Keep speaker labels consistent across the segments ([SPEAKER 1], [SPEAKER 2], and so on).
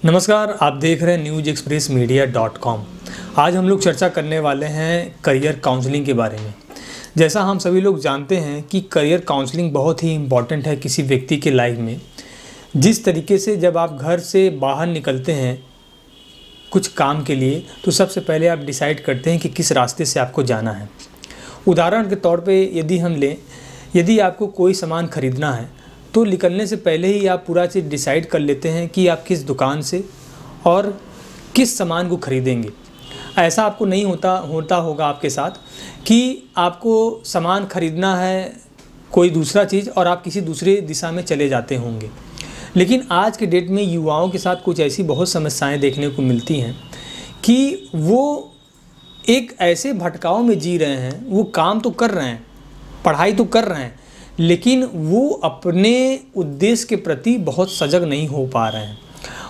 [SPEAKER 1] नमस्कार, आप देख रहे हैं newsexpressmedia.com। आज हम लोग चर्चा करने वाले हैं करियर काउंसलिंग के बारे में। जैसा हम सभी लोग जानते हैं कि करियर काउंसलिंग बहुत ही इम्पॉर्टेंट है किसी व्यक्ति के लाइफ में। जिस तरीके से जब आप घर से बाहर निकलते हैं कुछ काम के लिए, तो सबसे पहले आप डिसाइड करते हैं कि किस रास्ते से आपको जाना है। उदाहरण के तौर पे यदि हम लें, यदि आपको कोई सामान ख़रीदना है तो निकलने से पहले ही आप पूरा चीज़ डिसाइड कर लेते हैं कि आप किस दुकान से और किस सामान को ख़रीदेंगे। ऐसा आपको नहीं होता होगा आपके साथ कि आपको सामान ख़रीदना है कोई दूसरा चीज़ और आप किसी दूसरे दिशा में चले जाते होंगे। लेकिन आज के डेट में युवाओं के साथ कुछ ऐसी बहुत समस्याएं देखने को मिलती हैं कि वो एक ऐसे भटकाव में जी रहे हैं। वो काम तो कर रहे हैं, पढ़ाई तो कर रहे हैं, लेकिन वो अपने उद्देश्य के प्रति बहुत सजग नहीं हो पा रहे हैं।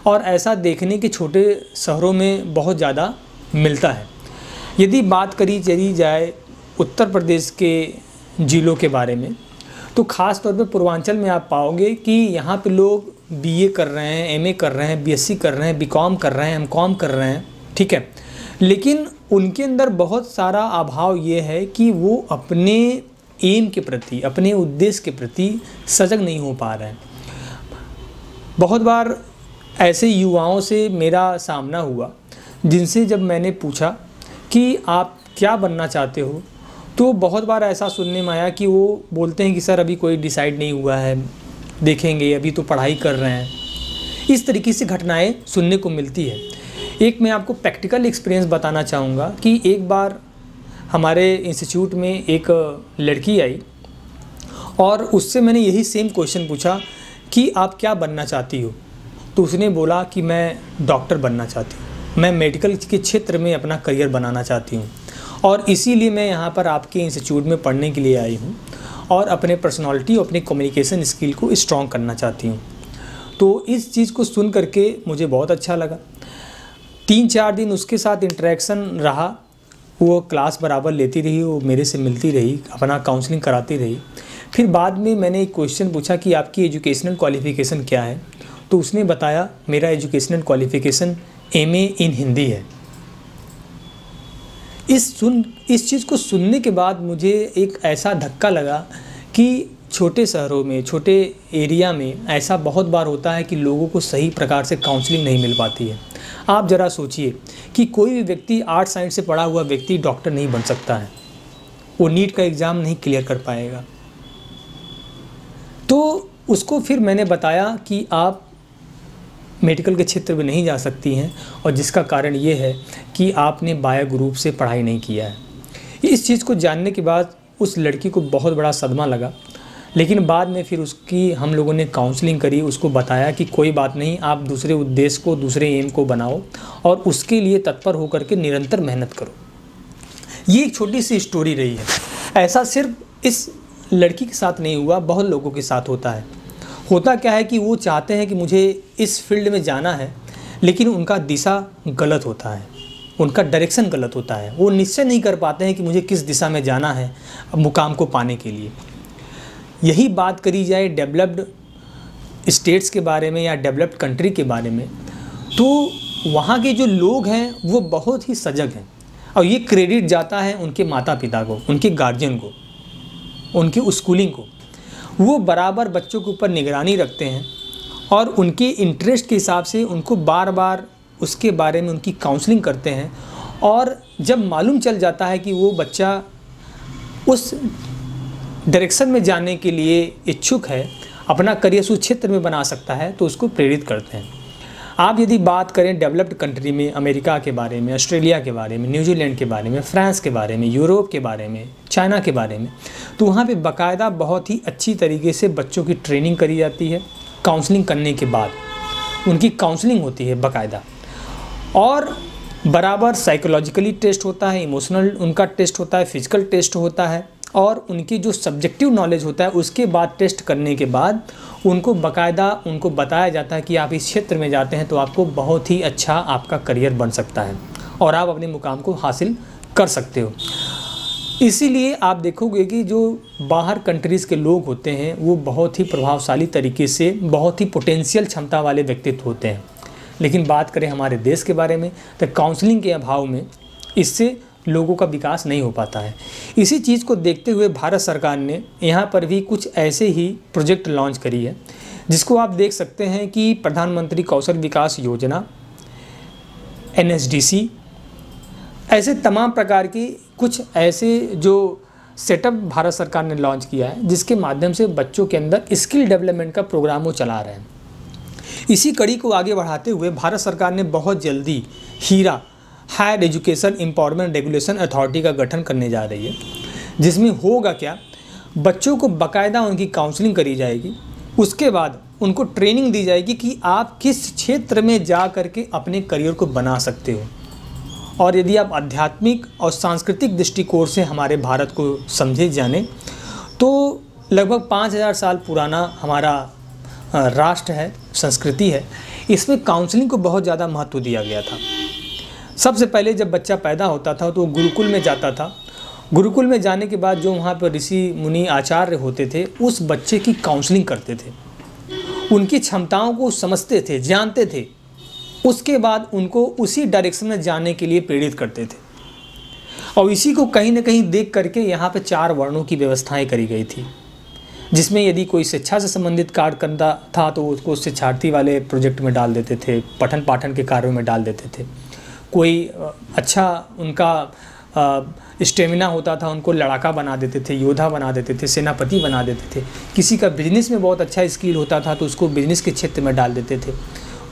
[SPEAKER 1] और ऐसा देखने के छोटे शहरों में बहुत ज़्यादा मिलता है। यदि बात करी जाए उत्तर प्रदेश के जिलों के बारे में, तो ख़ास तौर पे पूर्वांचल में आप पाओगे कि यहाँ पे लोग बीए कर रहे हैं, एमए कर रहे हैं, बीएससी कर रहे हैं, बीकॉम कर रहे हैं, एमकॉम कर रहे हैं, ठीक है। लेकिन उनके अंदर बहुत सारा अभाव ये है कि वो अपने एम के प्रति, अपने उद्देश्य के प्रति सजग नहीं हो पा रहे हैं। बहुत बार ऐसे युवाओं से मेरा सामना हुआ जिनसे जब मैंने पूछा कि आप क्या बनना चाहते हो, तो बहुत बार ऐसा सुनने में आया कि वो बोलते हैं कि सर अभी कोई डिसाइड नहीं हुआ है, देखेंगे, अभी तो पढ़ाई कर रहे हैं। इस तरीके से घटनाएं सुनने को मिलती है। एक मैं आपको प्रैक्टिकल एक्सपीरियंस बताना चाहूँगा कि एक बार हमारे इंस्टीट्यूट में एक लड़की आई और उससे मैंने यही सेम क्वेश्चन पूछा कि आप क्या बनना चाहती हो। तो उसने बोला कि मैं डॉक्टर बनना चाहती हूँ, मैं मेडिकल के क्षेत्र में अपना करियर बनाना चाहती हूँ और इसीलिए मैं यहाँ पर आपके इंस्टीट्यूट में पढ़ने के लिए आई हूँ और अपने पर्सनालिटी और अपने कम्युनिकेशन स्किल को स्ट्रॉन्ग करना चाहती हूँ। तो इस चीज़ को सुन करके मुझे बहुत अच्छा लगा। 3-4 दिन उसके साथ इंटरेक्शन रहा। वो क्लास बराबर लेती रही, वो मेरे से मिलती रही, अपना काउंसलिंग कराती रही। फिर बाद में मैंने एक क्वेश्चन पूछा कि आपकी एजुकेशनल क्वालिफ़िकेशन क्या है। तो उसने बताया मेरा एजुकेशनल क्वालिफ़िकेशन एमए इन हिंदी है। इस चीज़ को सुनने के बाद मुझे एक ऐसा धक्का लगा कि छोटे शहरों में, छोटे एरिया में ऐसा बहुत बार होता है कि लोगों को सही प्रकार से काउंसलिंग नहीं मिल पाती है। आप ज़रा सोचिए कि कोई भी व्यक्ति आर्ट साइंस से पढ़ा हुआ व्यक्ति डॉक्टर नहीं बन सकता है, वो नीट का एग्ज़ाम नहीं क्लियर कर पाएगा। तो उसको फिर मैंने बताया कि आप मेडिकल के क्षेत्र में नहीं जा सकती हैं और जिसका कारण ये है कि आपने बायो ग्रुप से पढ़ाई नहीं किया है। इस चीज़ को जानने के बाद उस लड़की को बहुत बड़ा सदमा लगा। लेकिन बाद में फिर उसकी हम लोगों ने काउंसलिंग करी, उसको बताया कि कोई बात नहीं, आप दूसरे उद्देश्य को, दूसरे एम को बनाओ और उसके लिए तत्पर होकर के निरंतर मेहनत करो। ये एक छोटी सी स्टोरी रही है। ऐसा सिर्फ इस लड़की के साथ नहीं हुआ, बहुत लोगों के साथ होता है। होता क्या है कि वो चाहते हैं कि मुझे इस फील्ड में जाना है, लेकिन उनका दिशा गलत होता है, उनका डायरेक्शन गलत होता है। वो निश्चय नहीं कर पाते हैं कि मुझे किस दिशा में जाना है मुकाम को पाने के लिए। यही बात करी जाए डेवलप्ड स्टेट्स के बारे में या डेवलप्ड कंट्री के बारे में, तो वहाँ के जो लोग हैं वो बहुत ही सजग हैं और ये क्रेडिट जाता है उनके माता पिता को, उनके गार्जियन को, उनकी स्कूलिंग को। वो बराबर बच्चों के ऊपर निगरानी रखते हैं और उनके इंटरेस्ट के हिसाब से उनको बार बार उसके बारे में उनकी काउंसलिंग करते हैं। और जब मालूम चल जाता है कि वो बच्चा उस डायरेक्शन में जाने के लिए इच्छुक है, अपना करियर उस क्षेत्र में बना सकता है, तो उसको प्रेरित करते हैं। आप यदि बात करें डेवलप्ड कंट्री में, अमेरिका के बारे में, ऑस्ट्रेलिया के बारे में, न्यूजीलैंड के बारे में, फ्रांस के बारे में, यूरोप के बारे में, चाइना के बारे में, तो वहाँ पे बाकायदा बहुत ही अच्छी तरीके से बच्चों की ट्रेनिंग करी जाती है। काउंसलिंग करने के बाद उनकी काउंसलिंग होती है बाकायदा, और बराबर साइकोलॉजिकली टेस्ट होता है, इमोशनल उनका टेस्ट होता है, फिजिकल टेस्ट होता है, और उनकी जो सब्जेक्टिव नॉलेज होता है उसके बाद टेस्ट करने के बाद उनको बाकायदा उनको बताया जाता है कि आप इस क्षेत्र में जाते हैं तो आपको बहुत ही अच्छा आपका करियर बन सकता है और आप अपने मुकाम को हासिल कर सकते हो। इसीलिए आप देखोगे कि जो बाहर कंट्रीज़ के लोग होते हैं वो बहुत ही प्रभावशाली तरीके से, बहुत ही पोटेंशियल क्षमता वाले व्यक्तित्व होते हैं। लेकिन बात करें हमारे देश के बारे में तो काउंसलिंग के अभाव में इससे लोगों का विकास नहीं हो पाता है। इसी चीज़ को देखते हुए भारत सरकार ने यहाँ पर भी कुछ ऐसे ही प्रोजेक्ट लॉन्च करी है, जिसको आप देख सकते हैं कि प्रधानमंत्री कौशल विकास योजना, NSDC, ऐसे तमाम प्रकार की कुछ ऐसे जो सेटअप भारत सरकार ने लॉन्च किया है, जिसके माध्यम से बच्चों के अंदर स्किल डेवलपमेंट का प्रोग्राम वो चला रहे हैं। इसी कड़ी को आगे बढ़ाते हुए भारत सरकार ने बहुत जल्दी HEERA higher education empowerment regulation authority का गठन करने जा रही है, जिसमें होगा क्या, बच्चों को बाकायदा उनकी काउंसलिंग करी जाएगी, उसके बाद उनको ट्रेनिंग दी जाएगी कि आप किस क्षेत्र में जा करके अपने करियर को बना सकते हो। और यदि आप आध्यात्मिक और सांस्कृतिक दृष्टिकोण से हमारे भारत को समझे जाने तो लगभग 5000 साल पुराना हमारा राष्ट्र है, संस्कृति है। इसमें काउंसलिंग को बहुत ज़्यादा महत्व दिया गया था। सबसे पहले जब बच्चा पैदा होता था तो गुरुकुल में जाता था। गुरुकुल में जाने के बाद जो वहाँ पर ऋषि मुनि आचार्य होते थे, उस बच्चे की काउंसलिंग करते थे, उनकी क्षमताओं को समझते थे, जानते थे, उसके बाद उनको उसी डायरेक्शन में जाने के लिए प्रेरित करते थे। और इसी को कहीं ना कहीं देख करके यहाँ पे 4 वर्णों की व्यवस्थाएं करी गई थी, जिसमें यदि कोई शिक्षा से संबंधित कार्य करता था तो उसको शिक्षार्थी वाले प्रोजेक्ट में डाल देते थे, पठन पाठन के कार्यों में डाल देते थे। कोई अच्छा उनका स्टेमिना होता था, उनको लड़ाका बना देते थे, योद्धा बना देते थे, सेनापति बना देते थे। किसी का बिजनेस में बहुत अच्छा स्किल होता था तो उसको बिजनेस के क्षेत्र में डाल देते थे।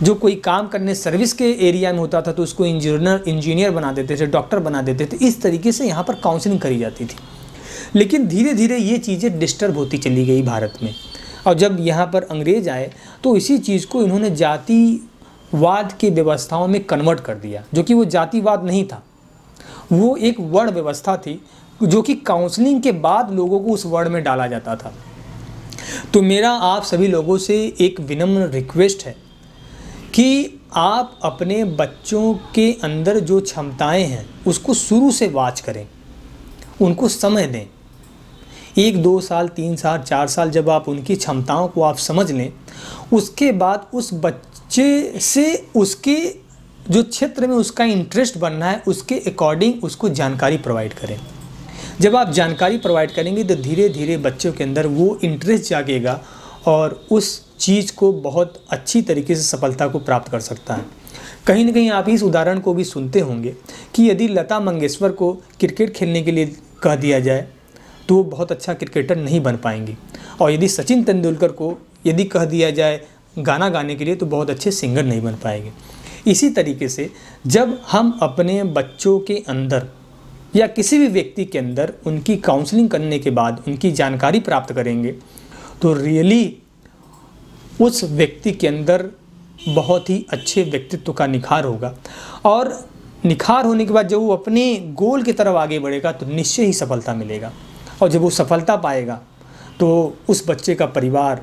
[SPEAKER 1] जो कोई काम करने सर्विस के एरिया में होता था तो उसको इंजीनियर बना देते थे, डॉक्टर बना देते थे। इस तरीके से यहाँ पर काउंसलिंग करी जाती थी। लेकिन धीरे धीरे ये चीज़ें डिस्टर्ब होती चली गई भारत में। और जब यहाँ पर अंग्रेज आए तो इसी चीज़ को इन्होंने जातिवाद की व्यवस्थाओं में कन्वर्ट कर दिया, जो कि वो जातिवाद नहीं था, वो एक वर्ण व्यवस्था थी, जो कि काउंसलिंग के बाद लोगों को उस वर्ण में डाला जाता था। तो मेरा आप सभी लोगों से एक विनम्र रिक्वेस्ट है कि आप अपने बच्चों के अंदर जो क्षमताएं हैं उसको शुरू से वॉच करें, उनको समय दें। 1, 2 साल, 3 साल, 4 साल जब आप उनकी क्षमताओं को आप समझ लें, उसके बाद उस बच्चे से उसके जो क्षेत्र में उसका इंटरेस्ट बनना है उसके अकॉर्डिंग उसको जानकारी प्रोवाइड करें। जब आप जानकारी प्रोवाइड करेंगे तो धीरे धीरे बच्चों के अंदर वो इंटरेस्ट जागेगा और उस चीज़ को बहुत अच्छी तरीके से सफलता को प्राप्त कर सकता है। कहीं ना कहीं आप इस उदाहरण को भी सुनते होंगे कि यदि लता मंगेशकर को क्रिकेट खेलने के लिए कह दिया जाए तो वो बहुत अच्छा क्रिकेटर नहीं बन पाएंगी, और यदि सचिन तेंदुलकर को यदि कह दिया जाए गाना गाने के लिए तो बहुत अच्छे सिंगर नहीं बन पाएंगे। इसी तरीके से जब हम अपने बच्चों के अंदर या किसी भी व्यक्ति के अंदर उनकी काउंसलिंग करने के बाद उनकी जानकारी प्राप्त करेंगे तो रियली उस व्यक्ति के अंदर बहुत ही अच्छे व्यक्तित्व का निखार होगा। और निखार होने के बाद जब वो अपने गोल की तरफ आगे बढ़ेगा तो निश्चय ही सफलता मिलेगा। और जब वो सफलता पाएगा तो उस बच्चे का परिवार,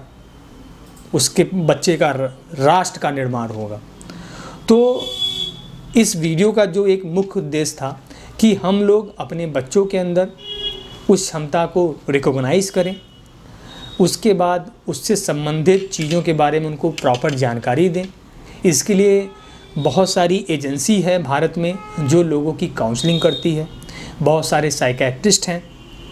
[SPEAKER 1] उसके बच्चे का राष्ट्र का निर्माण होगा। तो इस वीडियो का जो एक मुख्य उद्देश्य था कि हम लोग अपने बच्चों के अंदर उस क्षमता को रिकॉग्नाइज़ करें, उसके बाद उससे संबंधित चीज़ों के बारे में उनको प्रॉपर जानकारी दें। इसके लिए बहुत सारी एजेंसी है भारत में जो लोगों की काउंसलिंग करती है। बहुत सारे साइकियाट्रिस्ट हैं,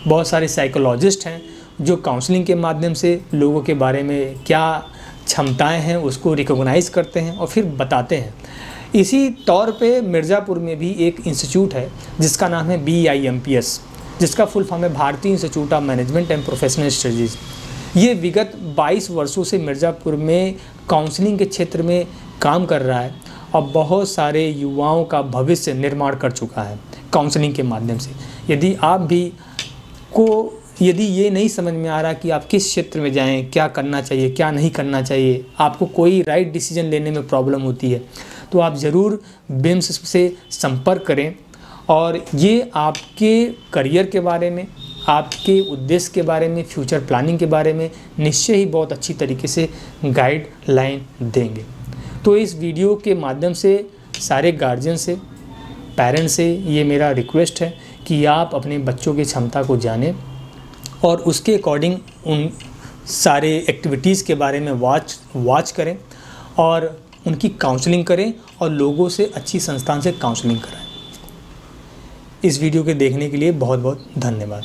[SPEAKER 1] बहुत सारे साइकोलॉजिस्ट हैं जो काउंसलिंग के माध्यम से लोगों के बारे में क्या क्षमताएं हैं उसको रिकॉग्नाइज़ करते हैं और फिर बताते हैं। इसी तौर पे मिर्ज़ापुर में भी एक इंस्टीट्यूट है जिसका नाम है BIMPS, जिसका फुल फॉर्म है भारतीय institute of management and professional studies. ये विगत 22 वर्षों से मिर्ज़ापुर में काउंसलिंग के क्षेत्र में काम कर रहा है और बहुत सारे युवाओं का भविष्य निर्माण कर चुका है काउंसलिंग के माध्यम से। यदि आप भी यदि ये नहीं समझ में आ रहा कि आप किस क्षेत्र में जाएं, क्या करना चाहिए, क्या नहीं करना चाहिए, आपको कोई राइट डिसीजन लेने में प्रॉब्लम होती है, तो आप ज़रूर BIMS से संपर्क करें। और ये आपके करियर के बारे में, आपके उद्देश्य के बारे में, फ्यूचर प्लानिंग के बारे में निश्चय ही बहुत अच्छी तरीके से गाइडलाइन देंगे। तो इस वीडियो के माध्यम से सारे गार्जियन से, पेरेंट्स से ये मेरा रिक्वेस्ट है कि आप अपने बच्चों की क्षमता को जानें और उसके अकॉर्डिंग उन सारे एक्टिविटीज़ के बारे में वॉच करें और उनकी काउंसलिंग करें और लोगों से अच्छी संस्थान से काउंसलिंग कराएं। इस वीडियो के देखने के लिए बहुत बहुत धन्यवाद।